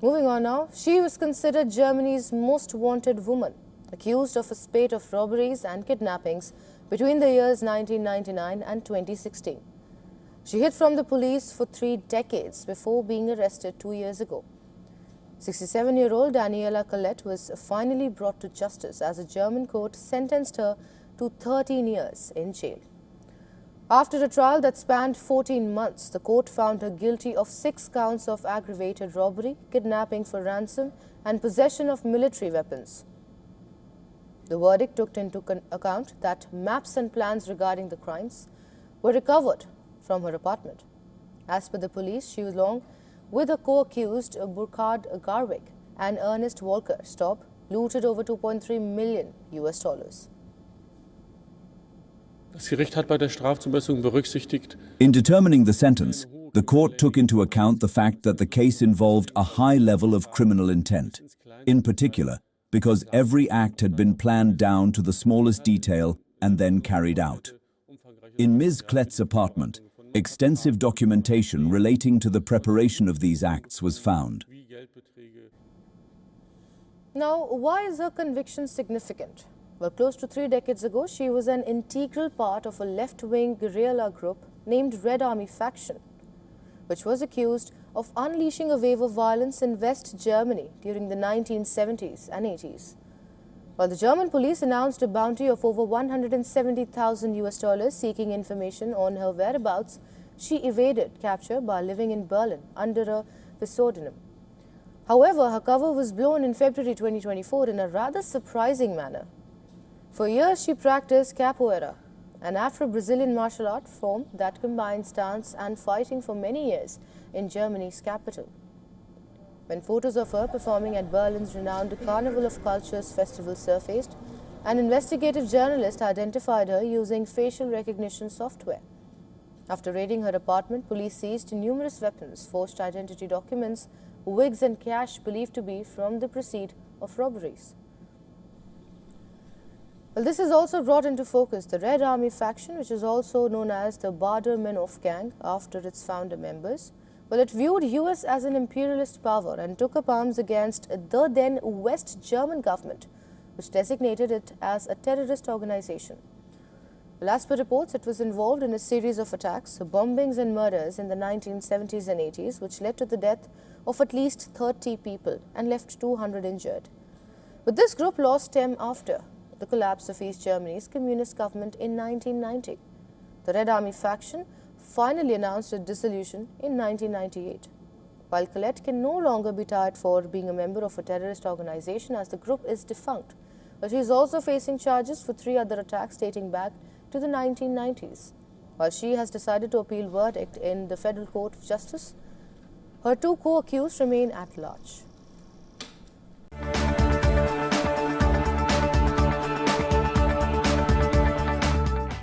Moving on now, she was considered Germany's most wanted woman, accused of a spate of robberies and kidnappings between the years 1999 and 2016. She hid from the police for 3 decades before being arrested 2 years ago. 67-year-old Daniela Klette was finally brought to justice as a German court sentenced her to 13 years in jail. After a trial that spanned 14 months, the court found her guilty of 6 counts of aggravated robbery, kidnapping for ransom, and possession of military weapons. The verdict took into account that maps and plans regarding the crimes were recovered from her apartment. As per the police, she along with a co-accused Burkhard Garwig and Ernest Walker Staub looted over $2.3 million. Das Gericht hat bei der Strafzumessung berücksichtigt. In determining the sentence, the court took into account the fact that the case involved a high level of criminal intent, in particular because every act had been planned down to the smallest detail and then carried out. In Ms. Klette's apartment, extensive documentation relating to the preparation of these acts was found. Now, why is her conviction significant? Well, close to 3 decades ago, she was an integral part of a left-wing guerrilla group named Red Army Faction, which was accused of unleashing a wave of violence in West Germany during the 1970s and 80s. While the German police announced a bounty of over $170,000 seeking information on her whereabouts, she evaded capture by living in Berlin under a pseudonym. However, her cover was blown in February 2024 in a rather surprising manner. For years, she practiced capoeira, an Afro-Brazilian martial art form that combines dance and fighting for many years in Germany's capital. When photos of her performing at Berlin's renowned Carnival of Cultures festival surfaced, an investigative journalist identified her using facial recognition software. After raiding her apartment, police seized numerous weapons, forged identity documents, wigs and cash believed to be from the proceeds of robberies. Well, this has also brought into focus the Red Army Faction, which is also known as the Bader-Meinhof Gang after its founder members. Well, it viewed US as an imperialist power and took up arms against the then West German government, which designated it as a terrorist organization. Well, as per reports, it was involved in a series of attacks, bombings and murders in the 1970s and 80s, which led to the death of at least 30 people and left 200 injured. But this group lost stem after the collapse of East Germany's communist government in 1990. The Red Army Faction finally announced its dissolution in 1998. While Klette can no longer be tried for being a member of a terrorist organization as the group is defunct, but she is also facing charges for 3 other attacks dating back to the 1990s. While she has decided to appeal verdict in the Federal Court of Justice, her 2 co-accused remain at large.